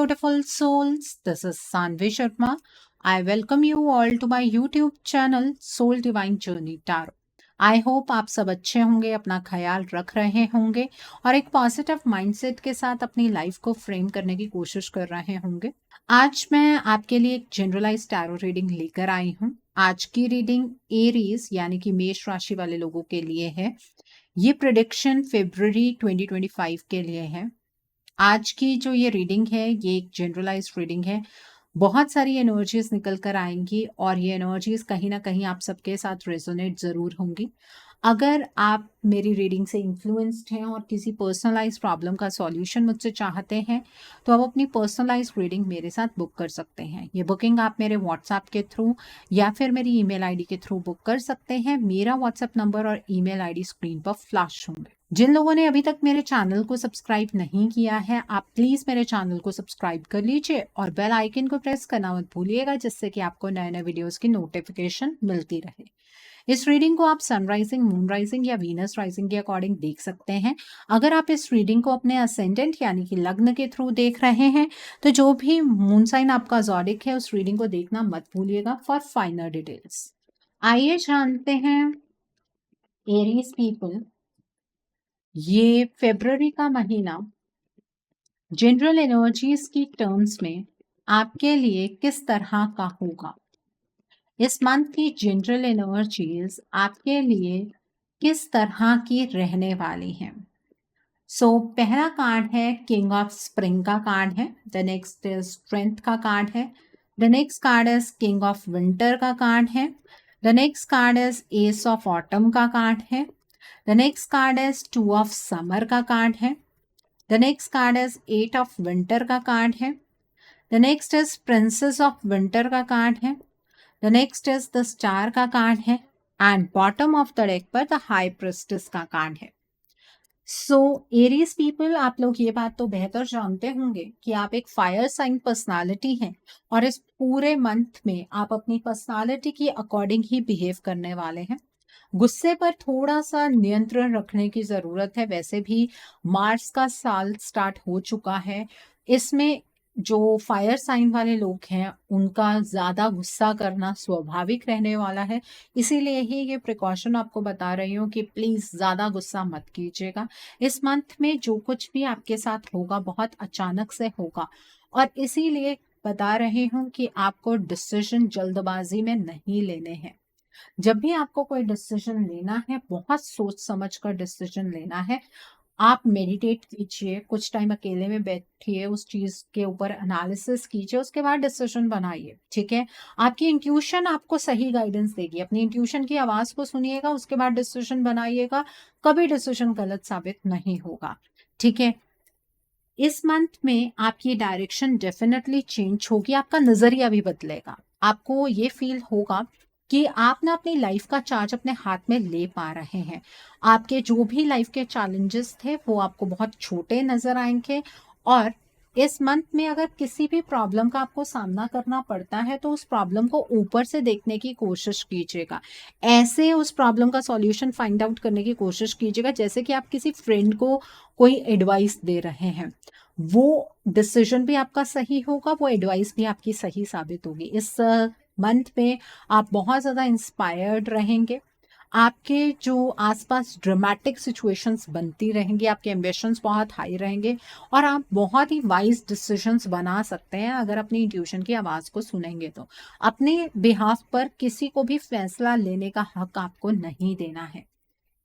beautiful souls. This is Sanvi Sharma. I welcome you all to my YouTube channel Soul Divine Journey Tarot. I hope आप सब अच्छे होंगे, अपना ख्याल रख रहे होंगे और एक पॉजिटिव माइंडसेट के साथ अपनी लाइफ को फ्रेम करने की कोशिश कर रहे होंगे। आज मैं आपके लिए एक जनरलाइज टैरो रीडिंग लेकर आई हूँ। आज की रीडिंग एरीज यानी कि मेष राशि वाले लोगों के लिए है। ये प्रेडिक्शन फरवरी 2025 के लिए है। आज की जो ये रीडिंग है ये एक जनरलाइज्ड रीडिंग है। बहुत सारी एनर्जीज निकल कर आएंगी और ये एनर्जीज कहीं ना कहीं आप सबके साथ रेजोनेट जरूर होंगी। अगर आप मेरी रीडिंग से इन्फ्लुएंस्ड हैं और किसी पर्सनलाइज प्रॉब्लम का सॉल्यूशन मुझसे चाहते हैं तो आप अपनी पर्सनलाइज रीडिंग मेरे साथ बुक कर सकते हैं। ये बुकिंग आप मेरे व्हाट्सएप के थ्रू या फिर मेरी ईमेल आईडी के थ्रू बुक कर सकते हैं। मेरा व्हाट्सएप नंबर और ईमेल आईडी स्क्रीन पर फ्लैश होंगे। जिन लोगों ने अभी तक मेरे चैनल को सब्सक्राइब नहीं किया है, आप प्लीज मेरे चैनल को सब्सक्राइब कर लीजिए और बेल आइकन को प्रेस करना मत भूलिएगा, जिससे कि आपको नए नए वीडियोस की नोटिफिकेशन मिलती रहे। इस रीडिंग को आप सनराइजिंग, मून राइजिंग या वीनस राइजिंग के अकॉर्डिंग देख सकते हैं। अगर आप इस रीडिंग को अपने असेंडेंट यानी कि लग्न के थ्रू देख रहे हैं तो जो भी मून साइन आपका ज़ोडिक है उस रीडिंग को देखना मत भूलिएगा फॉर फाइनल डिटेल्स। आइए जानते हैं एरीज पीपल, ये फरवरी का महीना जनरल एनर्जीज की टर्म्स में आपके लिए किस तरह का होगा। इस मंथ की जनरल एनर्जीज आपके लिए किस तरह की रहने वाली हैं। पहला कार्ड है किंग ऑफ स्प्रिंग का कार्ड है। द नेक्स्ट इज स्ट्रेंथ का कार्ड है। The next card is king of winter का कार्ड है। The next card is ace of autumn का कार्ड है। The next card is two of summer का card है। The next card is eight of winter का card है। The next is princess of winter का card है। The next is the star का card है and bottom of the deck पर the high priestess का कार्ड है। एरीज पीपल, आप लोग ये बात तो बेहतर जानते होंगे कि आप एक फायर साइन पर्सनालिटी हैं और इस पूरे मंथ में आप अपनी पर्सनालिटी की अकॉर्डिंग ही बिहेव करने वाले हैं। गुस्से पर थोड़ा सा नियंत्रण रखने की जरूरत है। वैसे भी मार्च का साल स्टार्ट हो चुका है। इसमें जो फायर साइन वाले लोग हैं उनका ज्यादा गुस्सा करना स्वाभाविक रहने वाला है। इसीलिए ही ये प्रिकॉशन आपको बता रही हूँ कि प्लीज ज्यादा गुस्सा मत कीजिएगा। इस मंथ में जो कुछ भी आपके साथ होगा बहुत अचानक से होगा और इसीलिए बता रही हूँ कि आपको डिसीजन जल्दबाजी में नहीं लेने हैं। जब भी आपको कोई डिसीजन लेना है बहुत सोच समझ कर डिसीजन लेना है। आप मेडिटेट कीजिए, कुछ टाइम अकेले में बैठिए, उस चीज के ऊपर एनालिसिस कीजिए, उसके बाद डिसीजन बनाइए। ठीक है, आपकी इंट्यूशन आपको सही गाइडेंस देगी। अपनी इंट्यूशन की आवाज को सुनिएगा, उसके बाद डिसीजन बनाइएगा। कभी डिसीजन गलत साबित नहीं होगा। ठीक है, इस मंथ में आपकी डायरेक्शन डेफिनेटली चेंज होगी। आपका नजरिया भी बदलेगा। आपको ये फील होगा कि आप ना अपनी लाइफ का चार्ज अपने हाथ में ले पा रहे हैं। आपके जो भी लाइफ के चैलेंजेस थे वो आपको बहुत छोटे नजर आएंगे और इस मंथ में अगर किसी भी प्रॉब्लम का आपको सामना करना पड़ता है तो उस प्रॉब्लम को ऊपर से देखने की कोशिश कीजिएगा। ऐसे उस प्रॉब्लम का सॉल्यूशन फाइंड आउट करने की कोशिश कीजिएगा जैसे कि आप किसी फ्रेंड को कोई एडवाइस दे रहे हैं। वो डिसीजन भी आपका सही होगा, वो एडवाइस भी आपकी सही साबित होगी। इस मंथ में आप बहुत ज़्यादा इंस्पायर्ड रहेंगे। आपके जो आसपास ड्रामेटिक सिचुएशंस बनती रहेंगी, आपके एम्बिशंस बहुत हाई रहेंगे और आप बहुत ही वाइज डिसीजंस बना सकते हैं अगर अपनी इंट्यूशन की आवाज़ को सुनेंगे तो। अपने बिहाफ पर किसी को भी फैसला लेने का हक आपको नहीं देना है।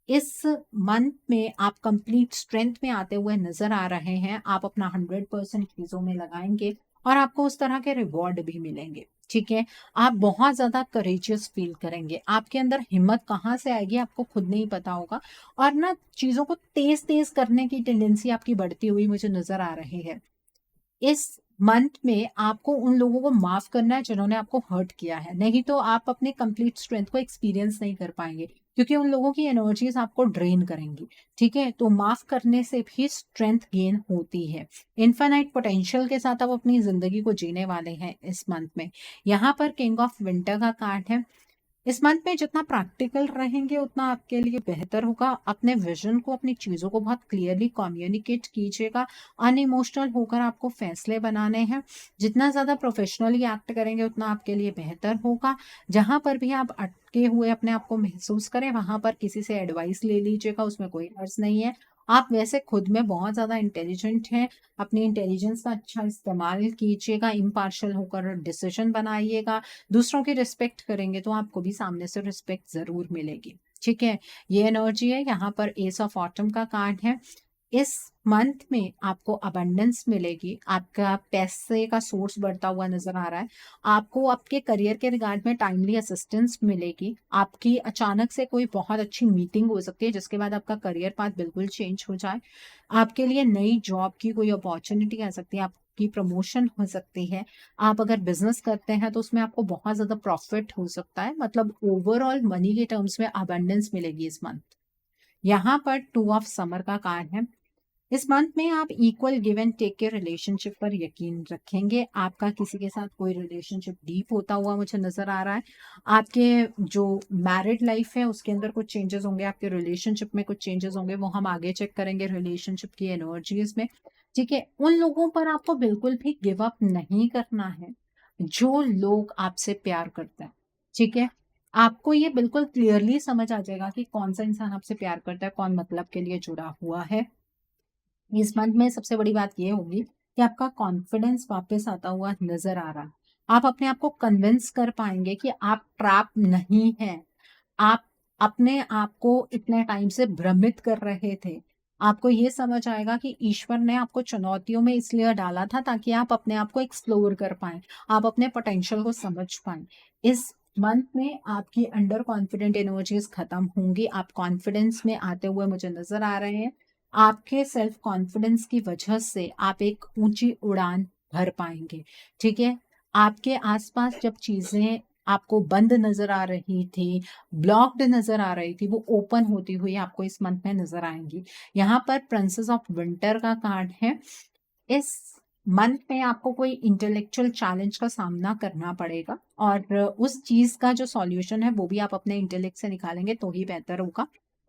इस मंथ में आप कंप्लीट स्ट्रेंथ में आते हुए नजर आ रहे हैं। आप अपना 100% चीजों में लगाएंगे और आपको उस तरह के रिवॉर्ड भी मिलेंगे। ठीक है, आप बहुत ज्यादा करेजियस फील करेंगे। आपके अंदर हिम्मत कहाँ से आएगी आपको खुद नहीं पता होगा और ना चीजों को तेज तेज करने की टेंडेंसी आपकी बढ़ती हुई मुझे नजर आ रही है। इस मंथ में आपको उन लोगों को माफ करना है जिन्होंने आपको हर्ट किया है, नहीं तो आप अपने कंप्लीट स्ट्रेंथ को एक्सपीरियंस नहीं कर पाएंगे क्योंकि उन लोगों की एनर्जीज आपको ड्रेन करेंगी। ठीक है, तो माफ करने से भी स्ट्रेंथ गेन होती है। इनफाइनाइट पोटेंशियल के साथ आप अपनी जिंदगी को जीने वाले हैं इस मंथ में। यहाँ पर किंग ऑफ विंटर का कार्ड है। इस मंथ में जितना प्रैक्टिकल रहेंगे उतना आपके लिए बेहतर होगा। अपने विजन को, अपनी चीज़ों को बहुत क्लियरली कम्युनिकेट कीजिएगा। अनइमोशनल होकर आपको फैसले बनाने हैं। जितना ज़्यादा प्रोफेशनली एक्ट करेंगे उतना आपके लिए बेहतर होगा। जहाँ पर भी आप अटके हुए अपने आप को महसूस करें वहाँ पर किसी से एडवाइस ले लीजिएगा, उसमें कोई हर्ज नहीं है। आप वैसे खुद में बहुत ज़्यादा इंटेलिजेंट हैं, अपनी इंटेलिजेंस का अच्छा इस्तेमाल कीजिएगा, इम्पार्शियल होकर डिसीजन बनाइएगा। दूसरों की रिस्पेक्ट करेंगे तो आपको भी सामने से रिस्पेक्ट ज़रूर मिलेगी। ठीक है, ये एनर्जी है। यहाँ पर एस ऑफ ऑटम का कार्ड है। इस मंथ में आपको अबंडेंस मिलेगी, आपका पैसे का सोर्स बढ़ता हुआ नजर आ रहा है। आपको आपके करियर के रिगार्ड में टाइमली असिस्टेंस मिलेगी। आपकी अचानक से कोई बहुत अच्छी मीटिंग हो सकती है जिसके बाद आपका करियर पाथ बिल्कुल चेंज हो जाए। आपके लिए नई जॉब की कोई अपॉर्चुनिटी आ सकती है, आपकी प्रमोशन हो सकती है। आप अगर बिजनेस करते हैं तो उसमें आपको बहुत ज्यादा प्रॉफिट हो सकता है। मतलब ओवरऑल मनी के टर्म्स में अबंडेंस मिलेगी इस मंथ। यहाँ पर 2 ऑफ समर का कार्ड है। इस मंथ में आप इक्वल गिव एंड टेक के रिलेशनशिप पर यकीन रखेंगे। आपका किसी के साथ कोई रिलेशनशिप डीप होता हुआ मुझे नजर आ रहा है। आपके जो मैरिड लाइफ है उसके अंदर कुछ चेंजेस होंगे, आपके रिलेशनशिप में कुछ चेंजेस होंगे, वो हम आगे चेक करेंगे रिलेशनशिप की एनर्जीज में। ठीक है, उन लोगों पर आपको बिल्कुल भी गिव अप नहीं करना है जो लोग आपसे प्यार करते हैं। ठीक है, आपको ये बिल्कुल क्लियरली समझ आ जाएगा कि कौन सा इंसान आपसे प्यार करता है, कौन मतलब के लिए जुड़ा हुआ है। इस मंथ में सबसे बड़ी बात ये होगी कि आपका कॉन्फिडेंस वापस आता हुआ नजर आ रहा है। आप अपने आप को कन्विंस कर पाएंगे कि आप ट्रैप नहीं हैं। आप अपने आप को इतने टाइम से भ्रमित कर रहे थे। आपको ये समझ आएगा कि ईश्वर ने आपको चुनौतियों में इसलिए डाला था ताकि आप अपने आप को एक्सप्लोर कर पाएं, आप अपने पोटेंशियल को समझ पाएं। इस मंथ में आपकी अंडर कॉन्फिडेंट एनर्जीज खत्म होंगी। आप कॉन्फिडेंस में आते हुए मुझे नजर आ रहे हैं। आपके सेल्फ कॉन्फिडेंस की वजह से आप एक ऊंची उड़ान भर पाएंगे। ठीक है, आपके आसपास जब चीजें आपको बंद नजर आ रही थी, ब्लॉक्ड नजर आ रही थी, वो ओपन होती हुई आपको इस मंथ में नजर आएंगी। यहाँ पर प्रिंसेस ऑफ विंटर का कार्ड है। इस मंथ में आपको कोई इंटेलेक्चुअल चैलेंज का सामना करना पड़ेगा और उस चीज का जो सॉल्यूशन है वो भी आप अपने इंटेलेक्ट से निकालेंगे तो ही बेहतर होगा।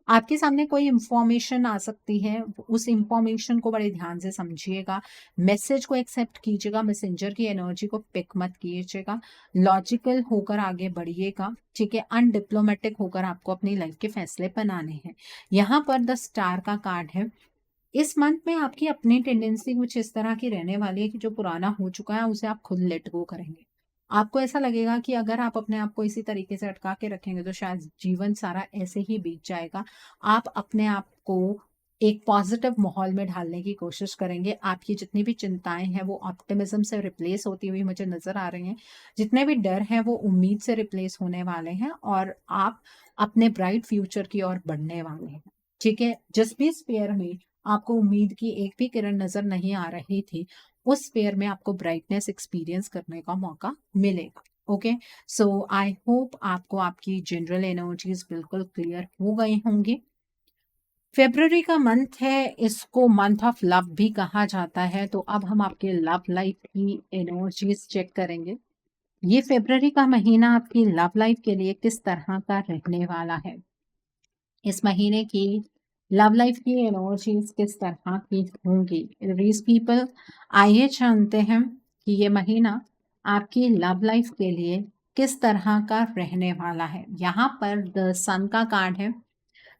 आपके सामने कोई इंफॉर्मेशन आ सकती है, उस इंफॉर्मेशन को बड़े ध्यान से समझिएगा। मैसेज को एक्सेप्ट कीजिएगा, मैसेंजर की एनर्जी को पिक मत कीजिएगा। लॉजिकल होकर आगे बढ़िएगा। ठीक है, अनडिप्लोमेटिक होकर आपको अपनी लाइफ के फैसले बनाने हैं। यहाँ पर द स्टार का कार्ड है। इस मंथ में आपकी अपनी टेंडेंसी कुछ इस तरह की रहने वाली है कि जो पुराना हो चुका है उसे आप खुद लेट गो करेंगे। आपको ऐसा लगेगा कि अगर आप अपने आप को इसी तरीके से अटका के रखेंगे तो शायद जीवन सारा ऐसे ही बीत जाएगा। आप अपने आप को एक पॉजिटिव माहौल में ढालने की कोशिश करेंगे। आपकी जितनी भी चिंताएं हैं वो ऑप्टिमिज्म से रिप्लेस होती हुई मुझे नजर आ रही हैं। जितने भी डर हैं वो उम्मीद से रिप्लेस होने वाले हैं और आप अपने ब्राइट फ्यूचर की ओर बढ़ने वाले हैं। ठीक है, जिस भी स्पेयर में आपको उम्मीद की एक भी किरण नजर नहीं आ रही थी उस स्पेयर में आपको ब्राइटनेस एक्सपीरियंस करने का मौका मिलेगा। ओके, सो आई होप आपको आपकी जनरल एनर्जीज बिल्कुल क्लियर हो गई होंगी। फेब्रुअरी का मंथ है, इसको मंथ ऑफ लव भी कहा जाता है। तो अब हम आपके लव लाइफ की एनर्जीज चेक करेंगे। ये फेब्रुअरी का महीना आपकी लव लाइफ के लिए किस तरह का रहने वाला है। इस महीने की लव लाइफ की एनर्जीज किस तरह की होंगी। रीज पीपल, आइए जानते हैं कि ये महीना आपकी लव लाइफ के लिए किस तरह का रहने वाला है। यहाँ पर द सन का कार्ड है।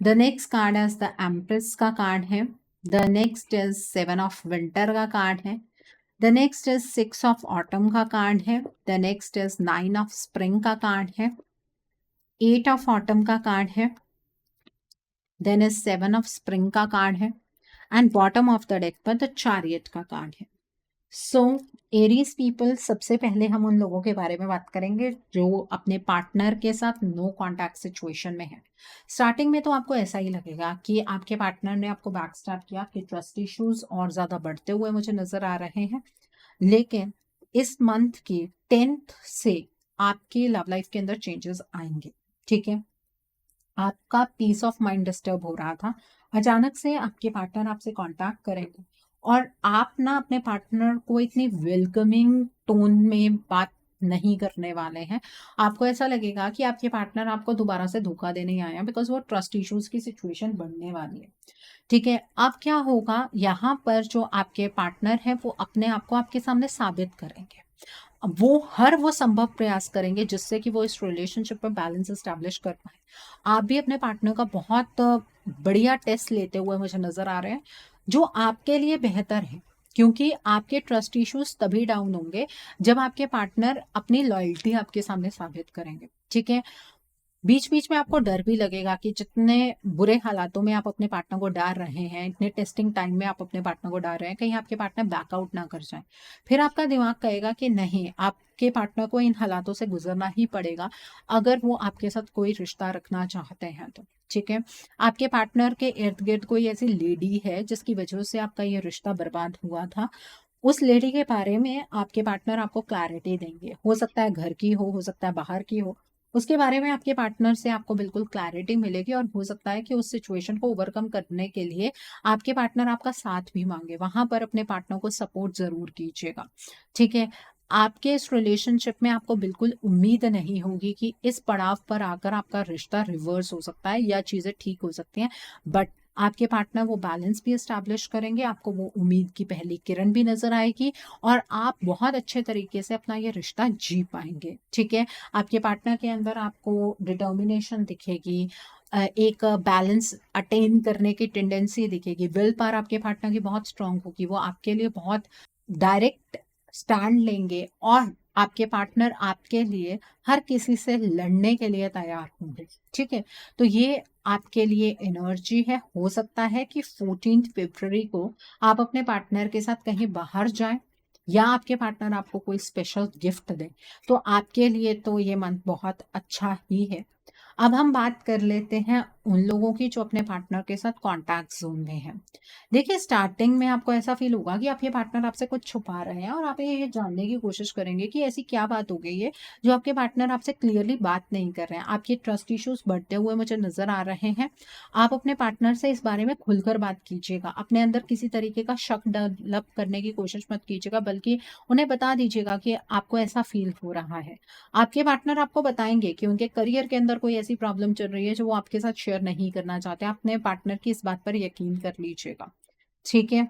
The next card is the empress का कार्ड है। The next is 7 of winter का कार्ड है। The next is 6 of autumn का कार्ड है। The next is 9 of spring का कार्ड है। 8 ऑफ ऑटम का कार्ड है। देन इज 7 ऑफ स्प्रिंग का कार्ड है and bottom of the deck पर द चैरियट का कार्ड है। सो एरीज पीपल, सबसे पहले हम उन लोगों के बारे में बात करेंगे जो अपने पार्टनर के साथ नो कॉन्टैक्ट सिचुएशन में है। स्टार्टिंग में तो आपको ऐसा ही लगेगा कि आपके पार्टनर ने आपको बैक स्टैप किया, कि ट्रस्ट इश्यूज और ज्यादा बढ़ते हुए मुझे नजर आ रहे हैं। लेकिन इस मंथ की 10th से आपकी लव लाइफ के अंदर चेंजेस आएंगे। ठीक है, आपका पीस ऑफ माइंड डिस्टर्ब हो रहा था, अचानक से आपके पार्टनर आपसे कांटेक्ट करेंगे और आप ना अपने पार्टनर को इतनी वेलकमिंग टोन में बात नहीं करने वाले हैं। आपको ऐसा लगेगा कि आपके पार्टनर आपको दोबारा से धोखा देने ही आए हैं, बिकॉज़ वो ट्रस्ट इश्यूज़ की सिचुएशन बढ़ने वाली है। ठीक है? अब क्या होगा, यहाँ पर जो आपके पार्टनर हैं वो अपने आप को आपके सामने साबित करेंगे। अब वो संभव प्रयास करेंगे जिससे कि वो इस रिलेशनशिप में बैलेंस एस्टैब्लिश कर पाएँ। आप भी अपने पार्टनर का बहुत बढ़िया टेस्ट लेते हुए मुझे नज़र आ रहे हैं, जो आपके लिए बेहतर है। क्योंकि आपके ट्रस्ट इश्यूज़ तभी डाउन होंगे जब आपके पार्टनर अपनी लॉयल्टी आपके सामने साबित करेंगे। ठीक है? बीच-बीच में आपको डर भी लगेगा कि जितने बुरे हालातों में आप अपने पार्टनर को डाल रहे हैं, इतने टेस्टिंग टाइम में आप अपने पार्टनर को डाल रहे हैं, कहीं आपके पार्टनर बैकआउट ना कर जाएँ। फिर आपका दिमाग कहेगा कि नहीं, आपके पार्टनर को इन हालातों से गुज़रना ही पड़ेगा, अगर वो आपके साथ कोई रिश्ता रखना चाहते हैं तो। ठीक है? आपके पार्टनर के इर्द-गिर्द कोई ऐसी लेडी है जिसकी वजह से आपका ये रिश्ता बर्बाद हुआ था, उस लेडी के बारे में आपके पार्टनर आपको क्लैरिटी देंगे। हो सकता है घर की हो सकता है बाहर की हो। उसके बारे में आपके पार्टनर से आपको बिल्कुल क्लैरिटी मिलेगी और हो सकता है कि उस सिचुएशन को ओवरकम करने के लिए आपके पार्टनर आपका साथ भी माँगे। वहाँ पर अपने पार्टनर को सपोर्ट ज़रूर कीजिएगा। ठीक है? आपके इस रिलेशनशिप में आपको बिल्कुल उम्मीद नहीं होगी कि इस पड़ाव पर आकर आपका रिश्ता रिवर्स हो सकता है या चीज़ें ठीक हो सकती हैं। बट आपके पार्टनर वो बैलेंस भी एस्टैब्लिश करेंगे, आपको वो उम्मीद की पहली किरण भी नज़र आएगी और आप बहुत अच्छे तरीके से अपना ये रिश्ता जी पाएँगे। ठीक है? आपके पार्टनर के अंदर आपको डिटर्मिनेशन दिखेगी, एक बैलेंस अटेन करने की टेंडेंसी दिखेगी, विल पावर आपके पार्टनर की बहुत स्ट्रांग होगी, वो आपके लिए बहुत डायरेक्ट स्टैंड लेंगे और आपके पार्टनर आपके लिए हर किसी से लड़ने के लिए तैयार होंगे। ठीक है? तो ये आपके लिए एनर्जी है। हो सकता है कि 14th फ़रवरी को आप अपने पार्टनर के साथ कहीं बाहर जाएँ या आपके पार्टनर आपको कोई स्पेशल गिफ्ट दें। तो आपके लिए तो ये मंथ बहुत अच्छा ही है। अब हम बात कर लेते हैं उन लोगों की जो अपने पार्टनर के साथ कॉन्टैक्ट ज़ोन में हैं। देखिए, स्टार्टिंग में आपको ऐसा फ़ील होगा कि आपके पार्टनर आपसे कुछ छुपा रहे हैं और आप ये जानने की कोशिश करेंगे कि ऐसी क्या बात हो गई है जो आपके पार्टनर आपसे क्लियरली बात नहीं कर रहे हैं। आपके ट्रस्ट इश्यूज़ बढ़ते हुए मुझे नज़र आ रहे हैं। आप अपने पार्टनर से इस बारे में खुलकर बात कीजिएगा। अपने अंदर किसी तरीके का शक डेवलप करने की कोशिश मत कीजिएगा, बल्कि उन्हें बता दीजिएगा कि आपको ऐसा फ़ील हो रहा है। आपके पार्टनर आपको बताएँगे कि उनके करियर के अंदर कोई ऐसी प्रॉब्लम चल रही है जो वो आपके साथ शेयर नहीं करना चाहते। अपने पार्टनर की इस बात पर यकीन कर लीजिएगा। ठीक है?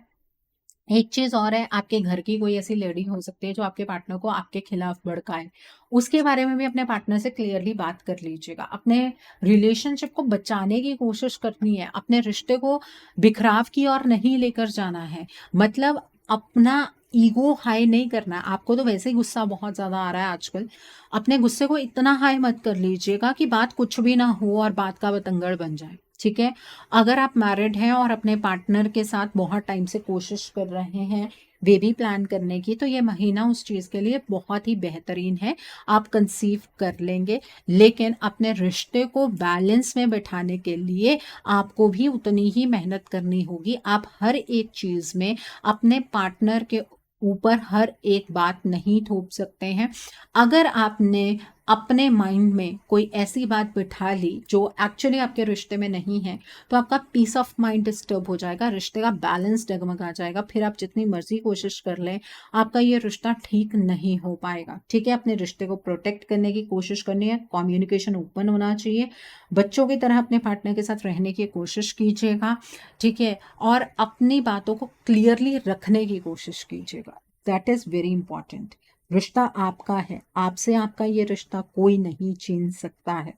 एक चीज़ और है, आपके घर की कोई ऐसी लेडी हो सकती है जो आपके पार्टनर को आपके खिलाफ भड़काए। उसके बारे में भी अपने पार्टनर से क्लियरली बात कर लीजिएगा। अपने रिलेशनशिप को बचाने की कोशिश करनी है। अपने रिश्ते को बिखराव की ओर नहीं लेकर जाना है। मतलब अपना ईगो हाई नहीं करना है। आपको तो वैसे ही गुस्सा बहुत ज़्यादा आ रहा है आजकल। अपने गुस्से को इतना हाई मत कर लीजिएगा कि बात कुछ भी ना हो और बात का बतंगड़ बन जाए। ठीक है? अगर आप मैरिड हैं और अपने पार्टनर के साथ बहुत टाइम से कोशिश कर रहे हैं बेबी प्लान करने की, तो ये महीना उस चीज़ के लिए बहुत ही बेहतरीन है। आप कंसीव कर लेंगे, लेकिन अपने रिश्ते को बैलेंस में बिठाने के लिए आपको भी उतनी ही मेहनत करनी होगी। आप हर एक चीज़ में अपने पार्टनर के ऊपर हर एक बात नहीं थोप सकते हैं। अगर आपने अपने माइंड में कोई ऐसी बात बिठा ली जो एक्चुअली आपके रिश्ते में नहीं है, तो आपका पीस ऑफ माइंड डिस्टर्ब हो जाएगा, रिश्ते का बैलेंस डगमगा जाएगा। फिर आप जितनी मर्ज़ी कोशिश कर लें, आपका ये रिश्ता ठीक नहीं हो पाएगा। ठीक है? अपने रिश्ते को प्रोटेक्ट करने की कोशिश करनी है, कम्युनिकेशन ओपन होना चाहिए, बच्चों की तरह अपने पार्टनर के साथ रहने की कोशिश कीजिएगा। ठीक है? और अपनी बातों को क्लियरली रखने की कोशिश कीजिएगा। That is very important. रिश्ता आपका है, आपसे आपका ये रिश्ता कोई नहीं छीन सकता है।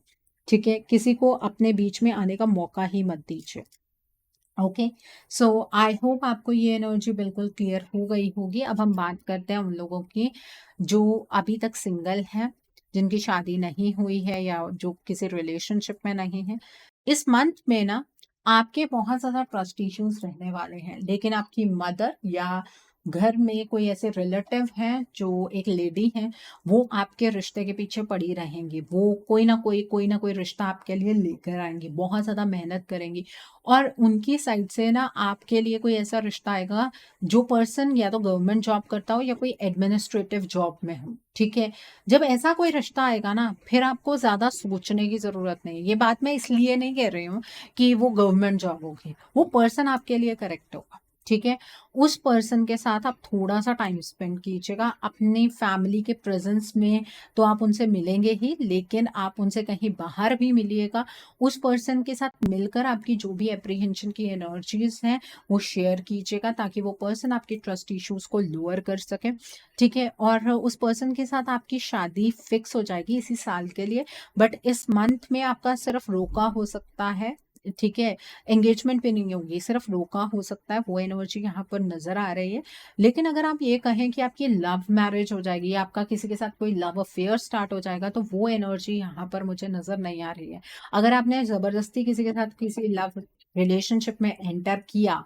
ठीक है? किसी को अपने बीच में आने का मौका ही मत दीजिए। ओके, सो आई होप आपको ये एनर्जी बिल्कुल क्लियर हो गई होगी। अब हम बात करते हैं उन लोगों की जो अभी तक सिंगल हैं, जिनकी शादी नहीं हुई है या जो किसी रिलेशनशिप में नहीं है। इस मंथ में ना आपके बहुत ज़्यादा ट्रस्ट इश्यूज़ रहने वाले हैं, लेकिन आपकी मदर या घर में कोई ऐसे रिलेटिव हैं जो एक लेडी हैं, वो आपके रिश्ते के पीछे पड़ी रहेंगी। वो कोई ना कोई रिश्ता आपके लिए लेकर आएँगी, बहुत ज़्यादा मेहनत करेंगी। और उनकी साइड से ना आपके लिए कोई ऐसा रिश्ता आएगा जो पर्सन या तो गवर्नमेंट जॉब करता हो या कोई एडमिनिस्ट्रेटिव जॉब में हो। ठीक है? जब ऐसा कोई रिश्ता आएगा ना, फिर आपको ज़्यादा सोचने की ज़रूरत नहीं है। ये बात मैं इसलिए नहीं कह रही हूँ कि वो गवर्नमेंट जॉब होगी, वो पर्सन आपके लिए करेक्ट होगा। ठीक है? उस पर्सन के साथ आप थोड़ा-सा टाइम स्पेंड कीजिएगा। अपनी फैमिली के प्रेज़ेंस में तो आप उनसे मिलेंगे ही, लेकिन आप उनसे कहीं बाहर भी मिलिएगा। उस पर्सन के साथ मिलकर आपकी जो भी एप्रीहेंशन की एनर्जीज़ हैं, वो शेयर कीजिएगा ताकि वो पर्सन आपके ट्रस्ट इश्यूज़ को लोअर कर सके, ठीक है? और उस पर्सन के साथ आपकी शादी फिक्स हो जाएगी इसी साल के लिए, बट इस मंथ में आपका सिर्फ़ रोका हो सकता है, ठीक है? एंगेजमेंट पे नहीं होगी, सिर्फ रोका हो सकता है, वो एनर्जी यहाँ पर नज़र आ रही है। लेकिन अगर आप ये कहें कि आपकी लव मैरिज हो जाएगी या आपका किसी के साथ कोई लव अफेयर स्टार्ट हो जाएगा, तो वो एनर्जी यहाँ पर मुझे नज़र नहीं आ रही है। अगर आपने ज़बरदस्ती किसी के साथ किसी लव रिलेशनशिप में एंटर किया,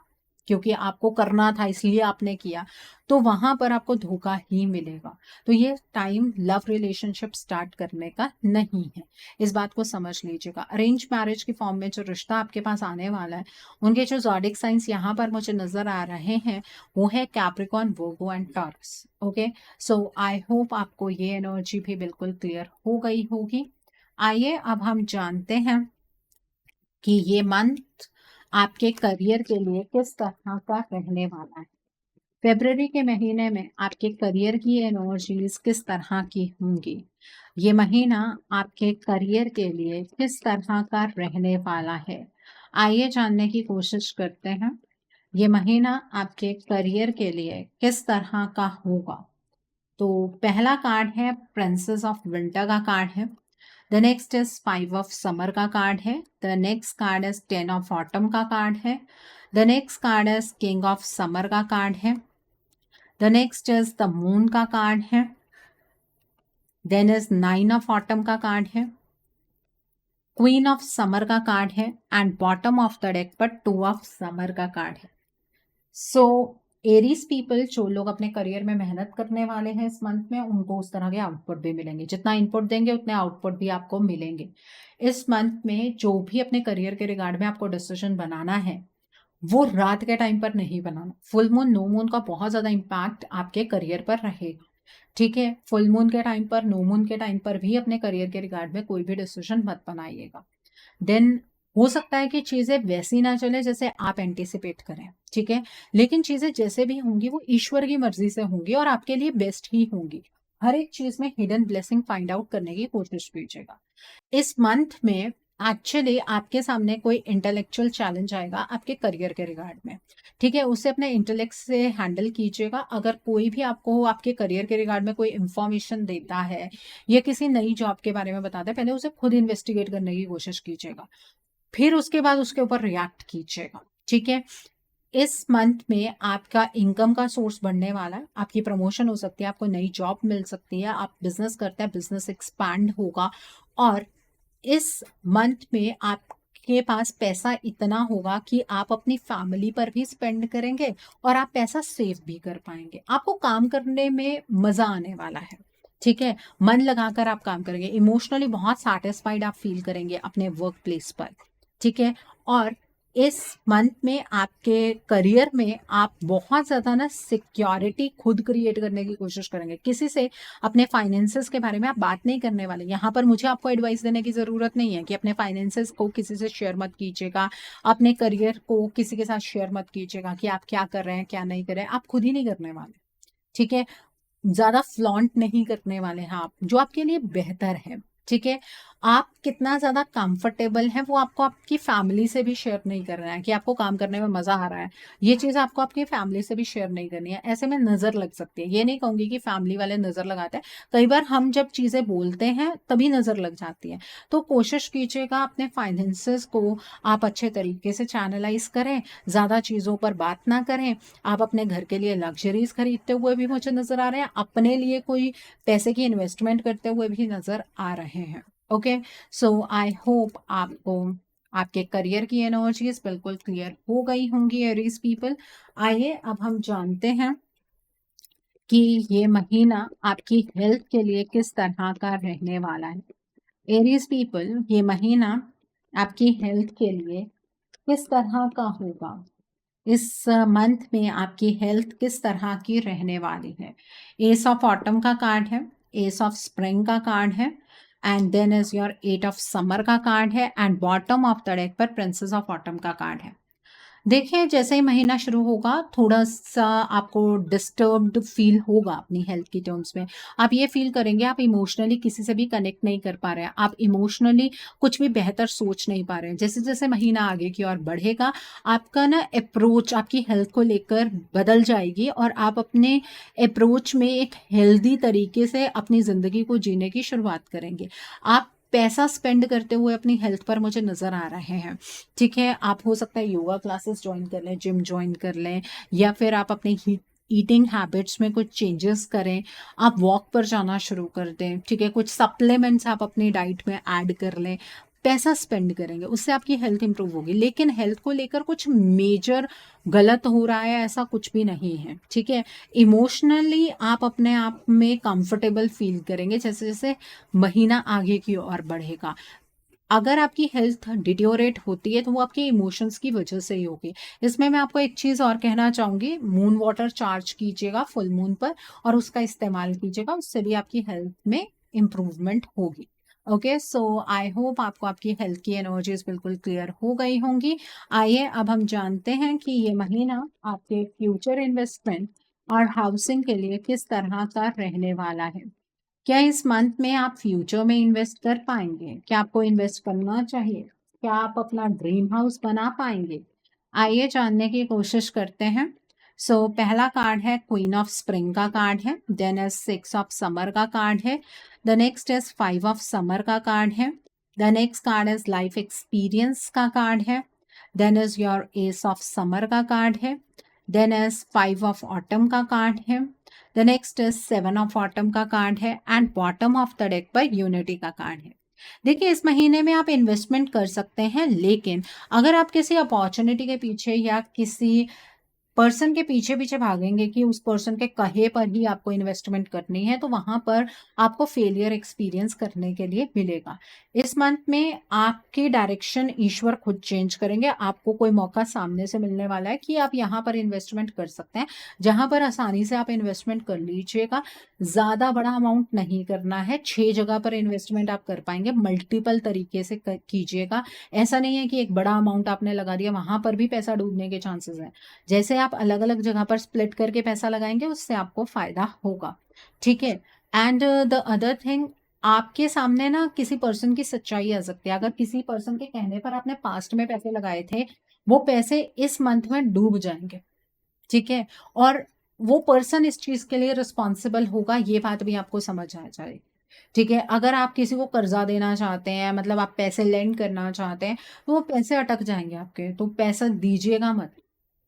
क्योंकि आपको करना था इसलिए आपने किया, तो वहाँ पर आपको धोखा ही मिलेगा। तो ये टाइम लव रिलेशनशिप स्टार्ट करने का नहीं है। इस बात को समझ लीजिएगा। अरेंज मैरिज की फॉर्म में जो रिश्ता आपके पास आने वाला है, उनके जो ज़ोडिक साइंस यहाँ पर मुझे नज़र आ रहे हैं, वो है Capricorn, Virgo and taurus. Okay? So I hope आपको ये एनर्जी भी बिल्कुल क्लियर हो गई होगी। आइए अब हम जानते हैं कि ये मंथ आपके करियर के लिए किस तरह का रहने वाला है। फ़रवरी के महीने में आपके करियर की एनर्जीज़ किस तरह की होंगी? ये महीना आपके करियर के लिए किस तरह का रहने वाला है? आइए जानने की कोशिश करते हैं। ये महीना आपके करियर के लिए किस तरह का होगा? तो पहला कार्ड है प्रिंसेस ऑफ विंटर का कार्ड है। The next is 5 of summer का कार्ड है। The next card is 10 of autumn का कार्ड है। The next card is king of summer का कार्ड है। The next is the moon का कार्ड है। देन इज 9 ऑफ ऑटम का card है। क्वीन ऑफ समर का कार्ड है and bottom of the deck पर 2 ऑफ समर का कार्ड है। सो एरीज पीपल जो लोग अपने करियर में मेहनत करने वाले हैं इस मंथ में, उनको उस तरह के आउटपुट भी मिलेंगे। जितना इनपुट देंगे उतने आउटपुट भी आपको मिलेंगे। इस मंथ में जो भी अपने करियर के रिगार्ड में आपको डिसीजन बनाना है, वो रात के टाइम पर नहीं बनाना। फुल मून, नो मून का बहुत ज़्यादा इम्पैक्ट आपके करियर पर रहेगा, ठीक है? फुल मून के टाइम पर, नो मून के टाइम पर भी अपने करियर के रिगार्ड में कोई भी डिसीजन मत बनाइएगा। देन हो सकता है कि चीज़ें वैसी ना चले जैसे आप एंटिसिपेट करें, ठीक है? लेकिन चीज़ें जैसे भी होंगी वो ईश्वर की मर्ज़ी से होंगी और आपके लिए बेस्ट ही होंगी। हर एक चीज़ में हिडन ब्लेसिंग फाइंड आउट करने की कोशिश कीजिएगा। इस मंथ में एक्चुअली आपके सामने कोई इंटेलेक्चुअल चैलेंज आएगा आपके करियर के रिगार्ड में, ठीक है? उसे अपने इंटेलेक्ट से हैंडल कीजिएगा। अगर कोई भी आपको आपके करियर के रिगार्ड में कोई इन्फॉर्मेशन देता है या किसी नई जॉब के बारे में बताता है, पहले उसे खुद इन्वेस्टिगेट करने की कोशिश कीजिएगा। फिर उसके बाद उसके ऊपर रिएक्ट कीजिएगा, ठीक है? इस मंथ में आपका इनकम का सोर्स बढ़ने वाला है। आपकी प्रमोशन हो सकती है, आपको नई जॉब मिल सकती है, आप बिज़नेस करते हैं, बिज़नेस एक्सपैंड होगा और इस मंथ में आपके पास पैसा इतना होगा कि आप अपनी फैमिली पर भी स्पेंड करेंगे और आप पैसा सेव भी कर पाएँगे। आपको काम करने में मज़ा आने वाला है, ठीक है? मन लगाकर आप काम करेंगे, इमोशनली बहुत सैटिस्फाइड आप फ़ील करेंगे अपने वर्क प्लेस पर, ठीक है? और इस मंथ में आपके करियर में आप बहुत ज़्यादा ना सिक्योरिटी खुद क्रिएट करने की कोशिश करेंगे। किसी से अपने फाइनेंसेस के बारे में आप बात नहीं करने वाले। यहाँ पर मुझे आपको एडवाइस देने की ज़रूरत नहीं है कि अपने फाइनेंसेस को किसी से शेयर मत कीजिएगा, अपने करियर को किसी के साथ शेयर मत कीजिएगा कि आप क्या कर रहे हैं, क्या नहीं कर रहे हैं। आप खुद ही नहीं करने वाले, ठीक है? ज़्यादा फ्लॉन्ट नहीं करने वाले हैं आप, जो आपके लिए बेहतर है, ठीक है? आप कितना ज़्यादा कंफर्टेबल हैं, वो आपको आपकी फैमिली से भी शेयर नहीं करना है कि आपको काम करने में मज़ा आ रहा है। ये चीज़ आपको आपकी फैमिली से भी शेयर नहीं करनी है, ऐसे में नज़र लग सकती है। ये नहीं कहूँगी कि फैमिली वाले नज़र लगाते हैं, कई बार हम जब चीज़ें बोलते हैं, तभी नज़र लग जाती है। तो कोशिश कीजिएगा अपने फाइनेंसेस को आप अच्छे तरीके से चैनलाइज़ करें, ज़्यादा चीज़ों पर बात ना करें। आप अपने घर के लिए लग्ज़रीज़ खरीदते हुए भी मुझे नज़र आ रहे हैं, अपने लिए कोई पैसे की इन्वेस्टमेंट करते हुए भी नज़र आ रहे हैं। ओके, सो आई होप आपको आपके करियर की एनर्जीज बिल्कुल क्लियर हो गई होंगी एरीज पीपल। आइए अब हम जानते हैं कि ये महीना आपकी हेल्थ के लिए किस तरह का रहने वाला है। एरीज पीपल, ये महीना आपकी हेल्थ के लिए किस तरह का होगा? इस मंथ में आपकी हेल्थ किस तरह की रहने वाली है? एस ऑफ ऑटम का कार्ड है, एस ऑफ स्प्रिंग का कार्ड है and then is your 8 of summer का कार्ड है and bottom of the deck पर प्रिंसेस ऑफ ऑटम का कार्ड है। देखिए, जैसे ही महीना शुरू होगा, थोड़ा-सा आपको डिस्टर्ब्ड फ़ील होगा अपनी हेल्थ की टर्म्स में। आप ये फ़ील करेंगे आप इमोशनली किसी से भी कनेक्ट नहीं कर पा रहे हैं। आप इमोशनली कुछ भी बेहतर सोच नहीं पा रहे हैं। जैसे-जैसे महीना आगे की ओर बढ़ेगा, आपका ना अप्रोच आपकी हेल्थ को लेकर बदल जाएगी और आप अपने अप्रोच में एक हेल्दी तरीके से अपनी ज़िंदगी को जीने की शुरुआत करेंगे। आप पैसा स्पेंड करते हुए अपनी हेल्थ पर मुझे नज़र आ रहे हैं। ठीक है, आप हो सकता है योगा क्लासेस जॉइन कर लें, जिम जॉइन कर लें या फिर आप अपनी ईटिंग हैबिट्स में कुछ चेंजेस करें, आप वॉक पर जाना शुरू कर दें, ठीक है? कुछ सप्लीमेंट्स आप अपनी डाइट में ऐड कर लें, पैसा स्पेंड करेंगे, उससे आपकी हेल्थ इंप्रूव होगी। लेकिन हेल्थ को लेकर कुछ मेजर गलत हो रहा है, ऐसा कुछ भी नहीं है, ठीक है? इमोशनली आप अपने आप में कंफर्टेबल फ़ील करेंगे जैसे-जैसे महीना आगे की ओर बढ़ेगा। अगर आपकी हेल्थ डिटेरियोरेट होती है तो वो आपके इमोशंस की वजह से ही होगी। इसमें मैं आपको एक चीज़ और कहना चाहूँगी, मून वाटर चार्ज कीजिएगा फुल मून पर और उसका इस्तेमाल कीजिएगा, उससे भी आपकी हेल्थ में इम्प्रूवमेंट होगी। ओके, सो आई होप आपको आपकी हेल्थ की एनर्जीज़ बिल्कुल क्लियर हो गई होंगी। आइए अब हम जानते हैं कि ये महीना आपके फ्यूचर इन्वेस्टमेंट और हाउसिंग के लिए किस तरह का रहने वाला है। क्या इस मंथ में आप फ्यूचर में इन्वेस्ट कर पाएंगे? क्या आपको इन्वेस्ट करना चाहिए? क्या आप अपना ड्रीम हाउस बना पाएंगे? आइए जानने की कोशिश करते हैं। पहला कार्ड है क्वीन ऑफ स्प्रिंग का कार्ड है, देन इज 6 ऑफ समर का कार्ड है, the next is 5 of summer का कार्ड है, the next card is life experience का कार्ड है, then is your ace of summer का कार्ड है, देन इज 5 ऑफ ऑटम का कार्ड है, the next is 7 of autumn का कार्ड है and bottom of the deck पर यूनिटी का कार्ड है। देखिए, इस महीने में आप इन्वेस्टमेंट कर सकते हैं, लेकिन अगर आप किसी अपॉर्चुनिटी के पीछे या किसी पर्सन के पीछे-पीछे भागेंगे कि उस पर्सन के कहे पर ही आपको इन्वेस्टमेंट करनी है, तो वहाँ पर आपको फेलियर एक्सपीरियंस करने के लिए मिलेगा। इस मंथ में आपकी डायरेक्शन ईश्वर खुद चेंज करेंगे। आपको कोई मौका सामने से मिलने वाला है कि आप यहाँ पर इन्वेस्टमेंट कर सकते हैं, जहाँ पर आसानी से आप इन्वेस्टमेंट कर लीजिएगा। ज़्यादा बड़ा अमाउंट नहीं करना है, 6 जगह पर इन्वेस्टमेंट आप कर पाएँगे, मल्टीपल तरीके से क कीजिएगा। ऐसा नहीं है कि एक बड़ा अमाउंट आपने लगा दिया, वहाँ पर भी पैसा डूबने के चांसेस हैं। जैसे आप अलग-अलग जगह पर स्प्लिट करके पैसा लगाएँगे, उससे आपको फ़ायदा होगा, ठीक है? एंड द अदर थिंग, आपके सामने ना किसी पर्सन की सच्चाई आ सकती है। अगर किसी पर्सन के कहने पर आपने पास्ट में पैसे लगाए थे, वो पैसे इस मंथ में डूब जाएँगे, ठीक है? और वो पर्सन इस चीज़ के लिए रिस्पॉन्सिबल होगा, ये बात भी आपको समझ आ जाए, ठीक है? अगर आप किसी को कर्ज़ा देना चाहते हैं, मतलब आप पैसे लेंड करना चाहते हैं, तो वो पैसे अटक जाएँगे आपके, तो पैसा दीजिएगा मत।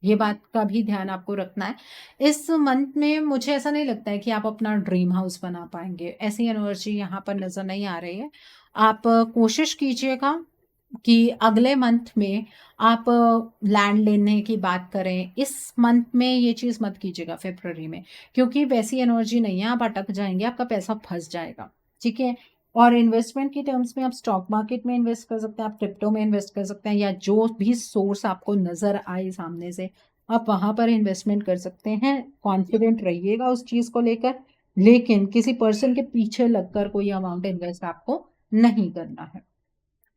ये बात का भी ध्यान आपको रखना है। इस मंथ में मुझे ऐसा नहीं लगता है कि आप अपना ड्रीम हाउस बना पाएँगे, ऐसी एनर्जी यहाँ पर नज़र नहीं आ रही है। आप कोशिश कीजिएगा कि अगले मंथ में आप लैंड लेने की बात करें। इस मंथ में ये चीज़ मत कीजिएगा, फ़रवरी में, क्योंकि वैसी एनर्जी नहीं है, आप अटक जाएँगे, आपका पैसा फँस जाएगा, ठीक है? और इन्वेस्टमेंट की टर्म्स में आप स्टॉक मार्केट में इन्वेस्ट कर सकते हैं, आप क्रिप्टो में इन्वेस्ट कर सकते हैं या जो भी सोर्स आपको नज़र आए सामने से, आप वहाँ पर इन्वेस्टमेंट कर सकते हैं। कॉन्फिडेंट रहिएगा उस चीज़ को लेकर, लेकिन किसी पर्सन के पीछे लगकर कोई अमाउंट इन्वेस्ट आपको नहीं करना है।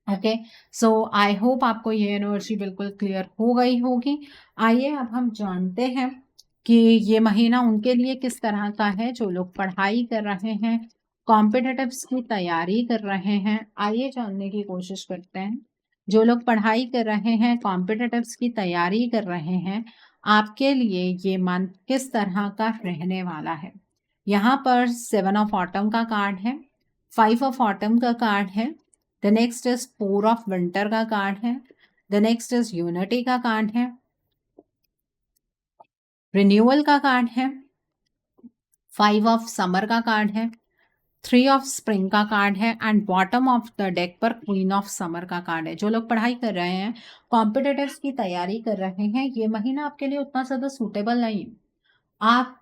ओके, सो आई होप आपको ये एनर्जी बिल्कुल क्लियर हो गई होगी। आइए अब हम जानते हैं कि ये महीना उनके लिए किस तरह का है जो लोग पढ़ाई कर रहे हैं, कॉम्पिटिटिव्स की तैयारी कर रहे हैं। आइए जानने की कोशिश करते हैं। जो लोग पढ़ाई कर रहे हैं, कॉम्पिटिटिव्स की तैयारी कर रहे हैं, आपके लिए ये मंथ किस तरह का रहने वाला है। यहाँ पर 7 ऑफ ऑटम का कार्ड है, 5 ऑफ ऑटम का कार्ड है, the next is 4 of winter का कार्ड है, द नेक्स्ट इज यूनिटी का कार्ड है, रिन्यूअल का कार्ड है, 5 ऑफ समर का कार्ड है, 3 ऑफ स्प्रिंग का कार्ड है and bottom of the deck पर क्वीन ऑफ समर का कार्ड है। जो लोग पढ़ाई कर रहे हैं, कॉम्पिटिटिव्स की तैयारी कर रहे हैं, ये महीना आपके लिए उतना ज़्यादा सूटेबल नहीं है। आप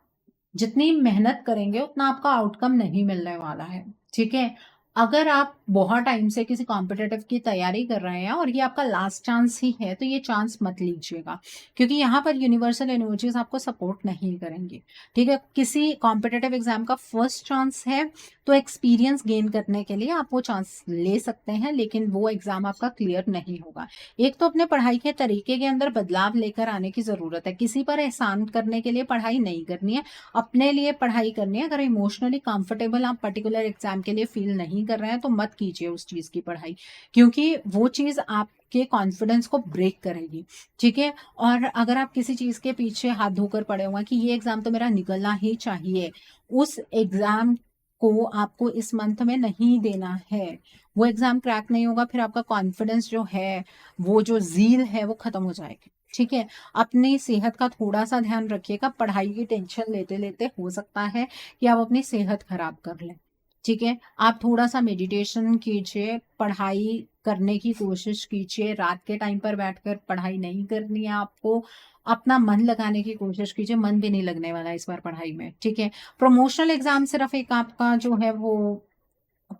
जितनी मेहनत करेंगे उतना आपका आउटकम नहीं मिलने वाला है, ठीक है? अगर आप बहुत टाइम से किसी कॉम्पिटिटिव की तैयारी कर रहे हैं और ये आपका लास्ट चांस ही है, तो ये चांस मत लीजिएगा, क्योंकि यहाँ पर यूनिवर्सल एनर्जीज आपको सपोर्ट नहीं करेंगी, ठीक है? किसी कॉम्पिटिटिव एग्जाम का फर्स्ट चांस है, तो एक्सपीरियंस गेन करने के लिए आप वो चांस ले सकते हैं, लेकिन वो एग्ज़ाम आपका क्लियर नहीं होगा। एक तो अपने पढ़ाई के तरीके के अंदर बदलाव लेकर आने की ज़रूरत है। किसी पर एहसान करने के लिए पढ़ाई नहीं करनी है, अपने लिए पढ़ाई करनी है। अगर इमोशनली कंफर्टेबल आप पर्टिकुलर एग्ज़ाम के लिए फ़ील नहीं कर रहे हैं, तो मत कीजिए उस चीज़ की पढ़ाई, क्योंकि वो चीज़ आपके कॉन्फिडेंस को ब्रेक करेगी, ठीक है? और अगर आप किसी चीज़ के पीछे हाथ धोकर पड़े हुए हैं कि ये एग्ज़ाम तो मेरा निकलना ही चाहिए, उस एग्ज़ाम को आपको इस मंथ में नहीं देना है। वो एग्ज़ाम क्रैक नहीं होगा, फिर आपका कॉन्फिडेंस जो है, वो जो ज़ील है, वो ख़त्म हो जाएगी, ठीक है? अपनी सेहत का थोड़ा-सा ध्यान रखिएगा। पढ़ाई की टेंशन लेते-लेते हो सकता है कि आप अपनी सेहत खराब कर लें, ठीक है? आप थोड़ा-सा मेडिटेशन कीजिए, पढ़ाई करने की कोशिश कीजिए। रात के टाइम पर बैठकर पढ़ाई नहीं करनी है आपको। अपना मन लगाने की कोशिश कीजिए, मन भी नहीं लगने वाला है इस बार पढ़ाई में, ठीक है? प्रमोशनल एग्ज़ाम सिर्फ़ एक आपका जो है वो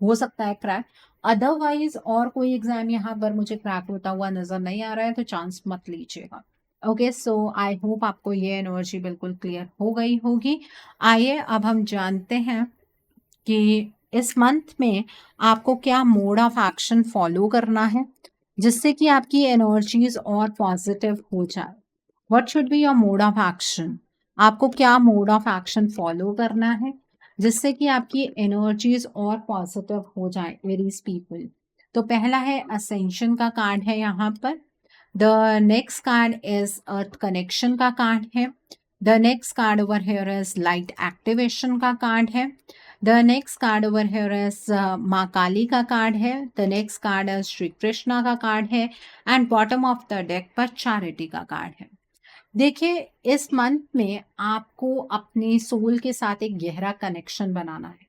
हो सकता है क्रैक, अदरवाइज़ और कोई एग्ज़ाम यहाँ पर मुझे क्रैक होता हुआ नज़र नहीं आ रहा है, तो चांस मत लीजिएगा। ओके, सो आई होप आपको ये एनर्जी बिल्कुल क्लियर हो गई होगी। आइए अब हम जानते हैं कि इस मंथ में आपको क्या मोड ऑफ एक्शन फॉलो करना है, जिससे कि आपकी एनर्जीज़ और पॉज़िटिव हो जाए। What should be your mode of action? आपको क्या मोड ऑफ एक्शन फॉलो करना है, जिससे कि आपकी एनर्जीज़ और पॉज़िटिव हो जाएँ, एरीज़ पीपल। तो पहला है असेंशन का कार्ड है यहाँ पर। The next card is earth connection का कार्ड है। The next card over here is light activation का कार्ड है। The next card over here is माँ काली का कार्ड है। The next card is Shri Krishna का कार्ड है and bottom of the deck पर चैरिटी का कार्ड है। देखिए, इस मंथ में आपको अपनी सोल के साथ एक गहरा कनेक्शन बनाना है।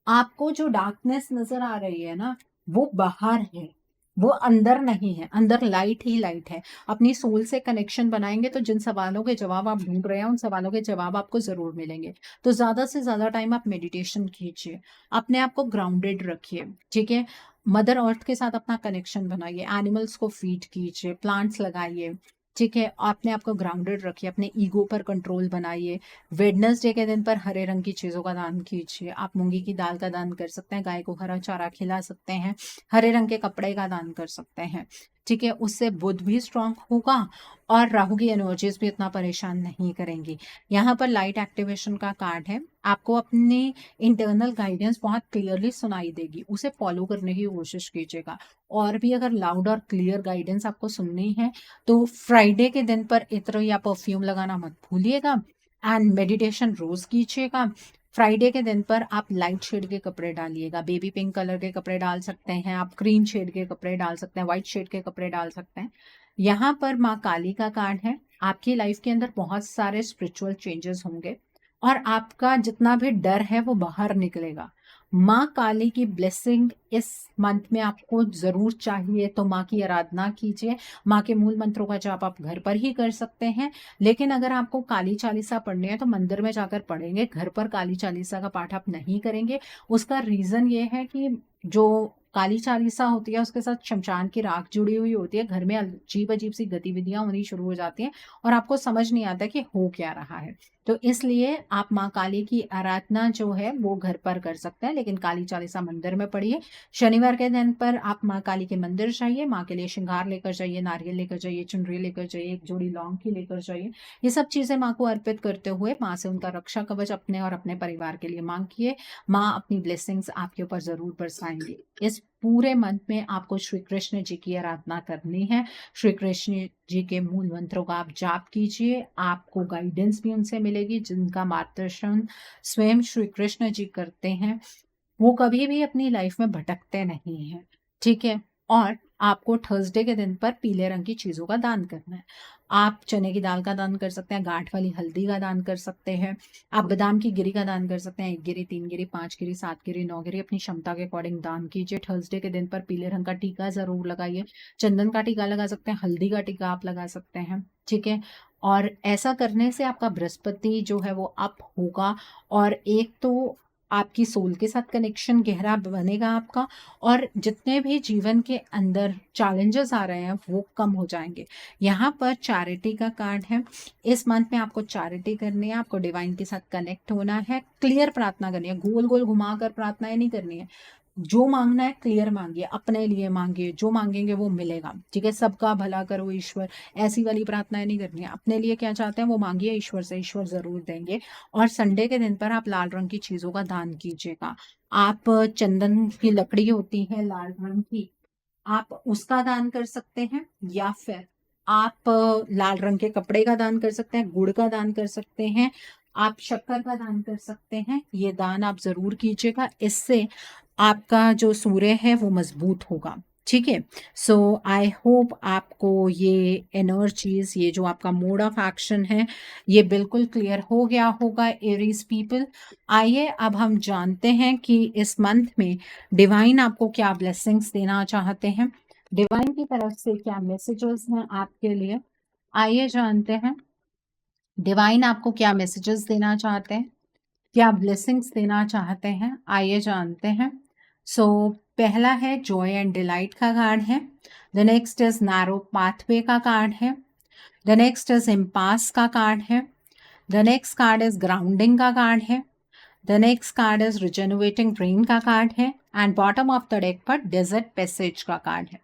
आपको जो डार्कनेस नज़र आ रही है ना, वो बाहर है, वो अंदर नहीं है, अंदर लाइट ही लाइट है। अपनी सोल से कनेक्शन बनाएँगे तो जिन सवालों के जवाब आप ढूँढ रहे हैं, उन सवालों के जवाब आपको ज़रूर मिलेंगे। तो ज़्यादा से ज़्यादा टाइम आप मेडिटेशन कीजिए, अपने आप को ग्राउंडेड रखिए, ठीक है? मदर अर्थ के साथ अपना कनेक्शन बनाइए, एनिमल्स को फीड कीजिए, प्लांट्स लगाइए, ठीक है? अपने आप को ग्राउंडेड रखिए, अपने ईगो पर कंट्रोल बनाइए। वेडनेसडे के दिन पर हरे रंग की चीज़ों का दान कीजिए। आप मूँगी की दाल का दान कर सकते हैं, गाय को हरा चारा खिला सकते हैं, हरे रंग के कपड़े का दान कर सकते हैं, ठीक है? उससे बुध भी स्ट्रॉन्ग होगा और राहु की एनर्जीज़ भी इतना परेशान नहीं करेंगी। यहाँ पर लाइट एक्टिवेशन का कार्ड है। आपको अपनी इंटरनल गाइडेंस बहुत क्लियरली सुनाई देगी, उसे फॉलो करने की कोशिश कीजिएगा। और भी अगर लाउड और क्लियर गाइडेंस आपको सुननी है, तो फ्राइडे के दिन पर इत्र या परफ्यूम लगाना मत भूलिएगा एंड मेडिटेशन रोज़ कीजिएगा। फ्राइडे के दिन पर आप लाइट शेड के कपड़े डालिएगा, बेबी पिंक कलर के कपड़े डाल सकते हैं, आप क्रीम शेड के कपड़े डाल सकते हैं, व्हाइट शेड के कपड़े डाल सकते हैं। यहाँ पर माँ काली का कार्ड है। आपकी लाइफ के अंदर बहुत सारे स्पिरिचुअल चेंजेस होंगे और आपका जितना भी डर है वो बाहर निकलेगा। माँ काली की ब्लेसिंग इस मंथ में आपको ज़रूर चाहिए, तो माँ की आराधना कीजिए। माँ के मूल मंत्रों का जाप आप घर पर ही कर सकते हैं, लेकिन अगर आपको काली चालीसा पढ़नी है तो मंदिर में जाकर पढ़ेंगे, घर पर काली चालीसा का पाठ आप नहीं करेंगे। उसका रीज़न ये है कि जो काली चालीसा होती है उसके साथ शमशान की राख जुड़ी हुई होती है, घर में अजीब-अजीब सी गतिविधियाँ होनी शुरू हो जाती हैं और आपको समझ नहीं आता कि हो क्या रहा है। तो इसलिए आप माँ काली की आराधना जो है वो घर पर कर सकते हैं, लेकिन काली चालीसा मंदिर में पढ़िए। शनिवार के दिन पर आप माँ काली के मंदिर जाइए, माँ के लिए श्रृंगार लेकर जाइए, नारियल लेकर जाइए, चुनरी लेकर जाइए, एक जोड़ी लौंग की लेकर जाइए। ये सब चीज़ें माँ को अर्पित करते हुए माँ से उनका रक्षा कवच अपने और अपने परिवार के लिए माँगिए। माँ अपनी ब्लेसिंग्स आपके ऊपर ज़रूर बरसाएँगी। इस पूरे मंथ में आपको श्री कृष्ण जी की आराधना करनी है। श्री कृष्ण जी के मूल मंत्रों का आप जाप कीजिए, आपको गाइडेंस भी उनसे मिलेगी, जिनका मार्गदर्शन स्वयं श्री कृष्ण जी करते हैं। वो कभी भी अपनी लाइफ में भटकते नहीं हैं, ठीक है? और आपको थर्सडे के दिन पर पीले रंग की चीज़ों का दान करना है। आप चने की दाल का दान कर सकते हैं, गाँठ वाली हल्दी का दान कर सकते हैं, आप बादाम की गिरी का दान कर सकते हैं। 1 गिरी, 3 गिरी, 5 गिरी, 7 गिरी, 9 गिरी अपनी क्षमता के अकॉर्डिंग दान कीजिए। थर्सडे के दिन पर पीले रंग का टीका ज़रूर लगाइए। चंदन का टीका लगा सकते हैं, हल्दी का टीका आप लगा सकते हैं, ठीक है? और ऐसा करने से आपका बृहस्पति जो है वो अप होगा और एक तो आपकी सोल के साथ कनेक्शन गहरा बनेगा आपका, और जितने भी जीवन के अंदर चैलेंजेस आ रहे हैं वो कम हो जाएंगे। यहाँ पर चैरिटी का कार्ड है। इस मंथ में आपको चैरिटी करनी है, आपको डिवाइन के साथ कनेक्ट होना है, क्लियर प्रार्थना करनी है, गोल गोल घुमाकर प्रार्थनाएं नहीं करनी है। जो मांगना है क्लियर मांगिए, अपने लिए मांगिए, जो मांगेंगे वो मिलेगा, ठीक है। सबका भला करो ईश्वर, ऐसी वाली प्रार्थनाएं नहीं करनी है। अपने लिए क्या चाहते हैं वो मांगिए ईश्वर से, ईश्वर जरूर देंगे। और संडे के दिन पर आप लाल रंग की चीजों का दान कीजिएगा। आप चंदन की लकड़ी होती है लाल रंग की, आप उसका दान कर सकते हैं, या फिर आप लाल रंग के कपड़े का दान कर सकते हैं, गुड़ का दान कर सकते हैं, आप शक्कर का दान कर सकते हैं। ये दान आप जरूर कीजिएगा, इससे आपका जो सूर्य है वो मजबूत होगा, ठीक है। सो आई होप आपको ये एनर्जीज, ये जो आपका मोड ऑफ एक्शन है, ये बिल्कुल क्लियर हो गया होगा एरीज पीपल। आइए अब हम जानते हैं कि इस मंथ में डिवाइन आपको क्या ब्लेसिंग्स देना चाहते हैं, डिवाइन की तरफ से क्या मैसेजेस हैं आपके लिए। आइए जानते हैं डिवाइन आपको क्या मैसेजेस देना चाहते हैं, क्या ब्लेसिंग्स देना चाहते हैं। आइए जानते हैं। सो पहला है जॉय एंड डिलाइट का कार्ड है। The next is narrow pathway का कार्ड है। द नेक्स्ट इज इम्पास का कार्ड है। The next card is grounding का कार्ड है। The next card is regenerating dream का कार्ड है। And bottom of the deck पर डेजर्ट पैसेज का कार्ड है।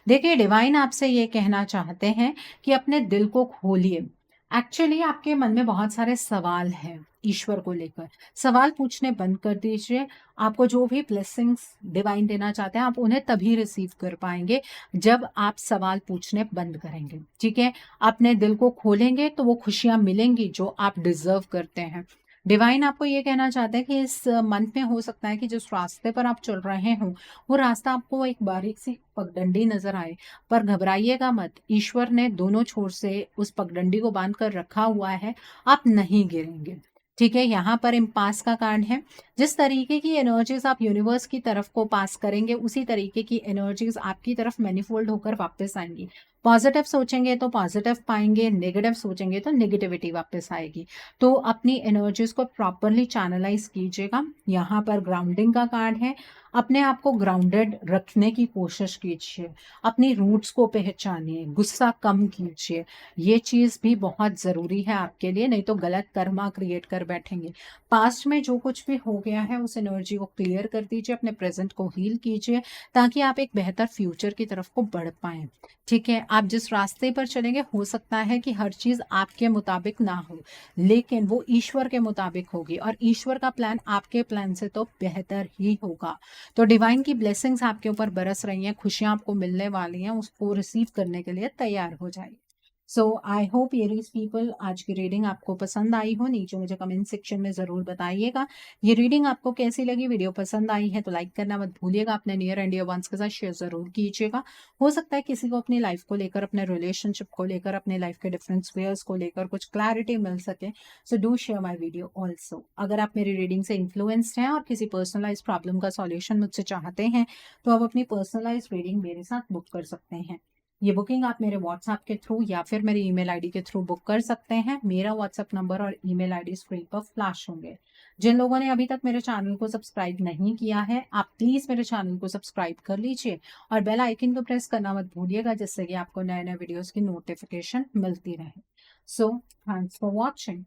देखिए डिवाइन आपसे ये कहना चाहते हैं कि अपने दिल को खोलिए। एक्चुअली आपके मन में बहुत सारे सवाल हैं ईश्वर को लेकर, सवाल पूछने बंद कर दीजिए। आपको जो भी ब्लेसिंग्स डिवाइन देना चाहते हैं आप उन्हें तभी रिसीव कर पाएंगे जब आप सवाल पूछने बंद करेंगे, ठीक है। अपने दिल को खोलेंगे तो वो खुशियां मिलेंगी जो आप डिजर्व करते हैं। डिवाइन आपको ये कहना चाहते हैं कि इस मंथ में हो सकता है कि जिस रास्ते पर आप चल रहे हो वो रास्ता आपको एक बारीक सी पगडंडी नजर आए, पर घबराइएगा मत, ईश्वर ने दोनों छोर से उस पगडंडी को बांध कर रखा हुआ है, आप नहीं गिरेंगे, ठीक है। यहाँ पर इम्पास का कार्ड है। जिस तरीके की एनर्जीज आप यूनिवर्स की तरफ को पास करेंगे उसी तरीके की एनर्जीज आपकी तरफ मैनिफोल्ड होकर वापस आएंगी। पॉजिटिव सोचेंगे तो पॉजिटिव पाएंगे, नेगेटिव सोचेंगे तो नेगेटिविटी वापस आएगी। तो अपनी एनर्जीज को प्रॉपरली चैनलाइज कीजिएगा। यहाँ पर ग्राउंडिंग का कार्ड है। अपने आप को ग्राउंडेड रखने की कोशिश कीजिए, अपनी रूट्स को पहचानिए, गुस्सा कम कीजिए, ये चीज़ भी बहुत ज़रूरी है आपके लिए, नहीं तो गलत कर्मा क्रिएट कर बैठेंगे। पास्ट में जो कुछ भी हो गया है उस एनर्जी को क्लियर कर दीजिए, अपने प्रेजेंट को हील कीजिए ताकि आप एक बेहतर फ्यूचर की तरफ को बढ़ पाएं, ठीक है। आप जिस रास्ते पर चलेंगे हो सकता है कि हर चीज़ आपके मुताबिक ना हो, लेकिन वो ईश्वर के मुताबिक होगी, और ईश्वर का प्लान आपके प्लान से तो बेहतर ही होगा। तो डिवाइन की ब्लेसिंग्स आपके ऊपर बरस रही हैं, खुशियां आपको मिलने वाली हैं, उसको रिसीव करने के लिए तैयार हो जाइए। सो आई होप एरीज पीपल आज की रीडिंग आपको पसंद आई हो। नीचे मुझे कमेंट सेक्शन में ज़रूर बताइएगा ये रीडिंग आपको कैसी लगी। वीडियो पसंद आई है तो लाइक करना मत भूलिएगा, अपने नियर एंड डियर वंस के साथ शेयर ज़रूर कीजिएगा। हो सकता है किसी को अपनी लाइफ को लेकर, अपने रिलेशनशिप को लेकर, अपने लाइफ के डिफरेंट स्फेयर्स को लेकर कुछ क्लैरिटी मिल सके। So do share my video also. अगर आप मेरी रीडिंग से इन्फ्लुएंस्ड हैं और किसी पर्सनलाइज प्रॉब्लम का सॉल्यूशन मुझसे चाहते हैं तो आप अपनी पर्सनलाइज रीडिंग मेरे साथ बुक कर सकते हैं। ये बुकिंग आप मेरे व्हाट्सएप के थ्रू या फिर मेरी ईमेल आईडी के थ्रू बुक कर सकते हैं। मेरा व्हाट्सएप नंबर और ईमेल आईडी स्क्रीन पर फ्लैश होंगे। जिन लोगों ने अभी तक मेरे चैनल को सब्सक्राइब नहीं किया है आप प्लीज़ मेरे चैनल को सब्सक्राइब कर लीजिए और बेल आइकन को प्रेस करना मत भूलिएगा, जिससे कि आपको नए नए वीडियोज़ की नोटिफिकेशन मिलती रहे। So thanks for watching.